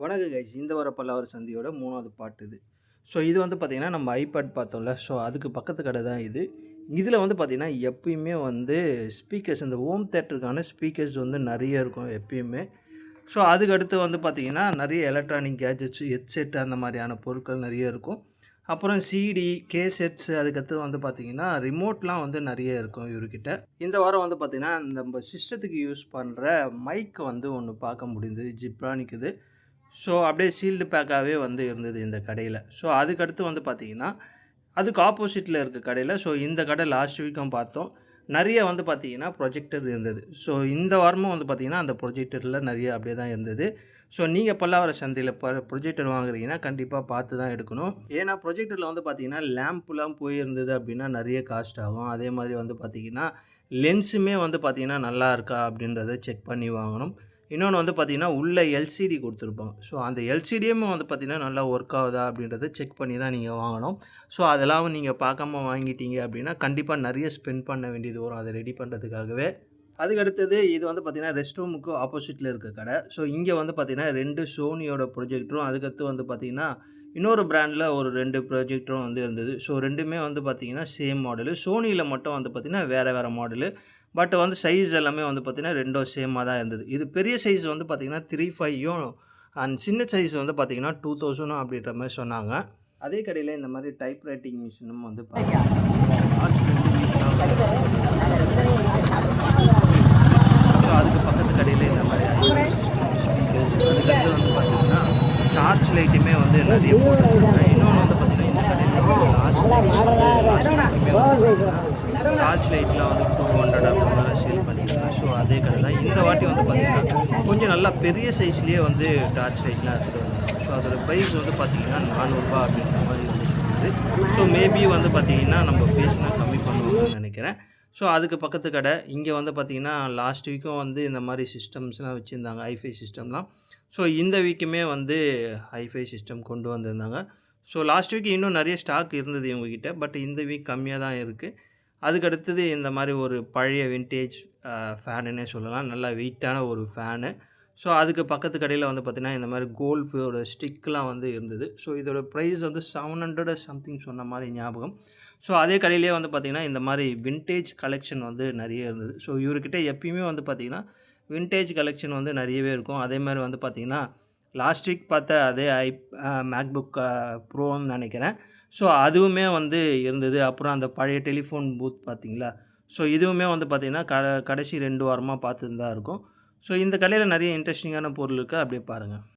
வணக்கம் கைஸ். இந்த வார பல்லாவர் சந்தையோட 3வது பார்ட் இது. ஸோ இது வந்து பார்த்திங்கன்னா நம்ம ஐபேட் பார்த்தோம்ல, ஸோ அதுக்கு பக்கத்து கடை தான் இது. இதில் வந்து பார்த்திங்கன்னா எப்பயுமே வந்து ஸ்பீக்கர்ஸ், இந்த ஹோம் தேட்டருக்கான ஸ்பீக்கர்ஸ் வந்து நிறைய இருக்கும் எப்பயுமே. ஸோ அதுக்கு அடுத்து வந்து பார்த்திங்கன்னா நிறைய எலக்ட்ரானிக் கேஜெட்ஸ், ஹெட்செட் அந்த மாதிரியான பொருட்கள் நிறைய இருக்கும். அப்புறம் சிடி, கேசெட்ஸ், அதுக்கடுத்து வந்து பார்த்திங்கன்னா ரிமோட்லாம் வந்து நிறைய இருக்கும் இவர்கிட்ட. இந்த வாரம் வந்து பார்த்திங்கன்னா நம்ம சிஸ்டத்துக்கு யூஸ் பண்ணுற மைக் வந்து ஒன்று பார்க்க முடியுது, ஜிப்ரானிக் இது. ஸோ அப்படியே சீல்டு பேக்காகவே வந்து இருந்தது இந்த கடையில். ஸோ அதுக்கடுத்து வந்து பார்த்திங்கன்னா அதுக்கு ஆப்போசிட்டில் இருக்க கடையில், ஸோ இந்த கடை லாஸ்ட் வீக்கும் பார்த்தோம், நிறைய வந்து பார்த்திங்கன்னா ப்ரொஜெக்டர் இருந்தது. ஸோ இந்த வாரமும் வந்து பார்த்திங்கன்னா அந்த ப்ரொஜெக்டரில் நிறைய அப்படியே தான் இருந்தது. ஸோ நீங்கள் பல்லாவர சந்தையில் ப்ரொஜெக்டர் வாங்குறீங்கன்னா கண்டிப்பாக பார்த்து தான் எடுக்கணும். ஏன்னா ப்ரொஜெக்டரில் வந்து பார்த்திங்கன்னா லேம்ப்லாம் போயிருந்தது அப்படின்னா நிறைய காஸ்ட் ஆகும். அதே மாதிரி வந்து பார்த்திங்கன்னா லென்ஸுமே வந்து பார்த்திங்கன்னா நல்லா இருக்கா அப்படின்றத செக் பண்ணி வாங்கணும். இன்னொன்று வந்து பார்த்திங்கன்னா உள்ளே எல்சிடி கொடுத்துருப்பாங்க. ஸோ அந்த எல்சிடியும் வந்து பார்த்திங்கன்னா நல்லா ஒர்க் ஆகுதா அப்படின்றத செக் பண்ணி தான் நீங்கள் வாங்கணும். ஸோ அதெல்லாம் நீங்கள் பார்க்காம வாங்கிட்டீங்க அப்படின்னா கண்டிப்பாக நிறைய ஸ்பெண்ட் பண்ண வேண்டியது வரும் அதை ரெடி பண்ணுறதுக்காகவே. அதுக்கடுத்தது இது வந்து பார்த்திங்கன்னா ரெஸ்ட் ரூமுக்கு ஆப்போசிட்டில் இருக்க கடை. ஸோ இங்கே வந்து பார்த்திங்கன்னா 2 சோனியோட ப்ரொஜெக்டரும், அதுக்கடுத்து வந்து பார்த்திங்கன்னா இன்னொரு பிராண்டில் ஒரு 2 ப்ரொஜெக்டரும் வந்து இருந்தது. ஸோ ரெண்டுமே வந்து பார்த்திங்கன்னா சேம் மாடலு. சோனியில் மட்டும் வந்து பார்த்திங்கன்னா வேறு மாடலு. பட் வந்து சைஸ் எல்லாமே வந்து பார்த்திங்கன்னா ரெண்டும் சேமாக தான் இருந்தது. இது பெரிய சைஸ் வந்து பார்த்திங்கன்னா 3.5யும் அண்ட் சின்ன சைஸ் வந்து பார்த்திங்கன்னா 2000 அப்படின்ற மாதிரி சொன்னாங்க. அதே கடையில் இந்த மாதிரி டைப் ரைட்டிங் மிஷினும் வந்து ஸோ அதுக்கு பக்கத்து கடையில் இந்த மாதிரி அதுக்கடுத்து வந்து பார்த்திங்கன்னா டார்ச் லைட்டுமே வந்து நிறைய போட்டுருக்காங்க. இன்னொன்று வந்து பார்த்திங்கன்னா இந்த கடையில் டார்ச் லைட்லாம் வந்து 200 அப்படிலாம் சேல் பண்ணிக்கலாம். ஸோ அதே கடை தான். இந்த வாட்டி வந்து பார்த்திங்கன்னா கொஞ்சம் நல்லா பெரிய சைஸ்லேயே வந்து டார்ச் லைட்லாம் எடுத்துகிட்டு வந்தாங்க. ஸோ அதோட ப்ரைஸ் வந்து பார்த்திங்கன்னா 400 அப்படின்ற மாதிரி வந்து. ஸோ மேபி வந்து பார்த்திங்கன்னா நம்ம பேசினா கம்மி பண்ணுவோம்னு நினைக்கிறேன். ஸோ அதுக்கு பக்கத்து கடை இங்கே வந்து பார்த்திங்கன்னா லாஸ்ட் வீக்கும் வந்து இந்த மாதிரி சிஸ்டம்ஸ்லாம் வச்சுருந்தாங்க, ஹைஃபை சிஸ்டம்லாம். ஸோ இந்த வீக்குமே வந்து ஹைஃபை சிஸ்டம் கொண்டு வந்திருந்தாங்க. ஸோ லாஸ்ட் வீக் இன்னும் நிறைய ஸ்டாக் இருந்தது இவங்ககிட்ட, பட் இந்த வீக் கம்மியாக தான் இருக்குது. அதுக்கடுத்தது இந்த மாதிரி ஒரு பழைய வின்டேஜ் ஃபேனுன்னே சொல்லலாம், நல்லா வெயிட்டான ஒரு ஃபேனு. ஸோ அதுக்கு பக்கத்து கடையில் வந்து பார்த்திங்கன்னா இந்த மாதிரி கோல்ஃபோட ஸ்டிக்லாம் வந்து இருந்தது. ஸோ இதோட ப்ரைஸ் வந்து 700 சம்திங் சொன்ன மாதிரி ஞாபகம். ஸோ அதே கடையிலே வந்து பார்த்திங்கன்னா இந்த மாதிரி வின்டேஜ் கலெக்ஷன் வந்து நிறைய இருந்தது. ஸோ இவர்கிட்ட எப்பயுமே வந்து பார்த்திங்கன்னா வின்டேஜ் கலெக்ஷன் வந்து நிறையவே இருக்கும். அதே மாதிரி வந்து பார்த்திங்கன்னா லாஸ்ட் வீக் பார்த்த அதே மேக்புக் ப்ரோன்னு நினைக்கிறேன். ஸோ அதுவுமே வந்து இருந்தது. அப்புறம் அந்த பழைய டெலிஃபோன் பூத் பார்த்திங்களா, ஸோ இதுவுமே வந்து பார்த்திங்கன்னா கடைசி 2 வாரமாக பார்த்துட்டு தான் இருக்கும். ஸோ இந்த கடையில் நிறைய இன்ட்ரெஸ்டிங்கான பொருள் இருக்குது, அப்படியே பாருங்கள்.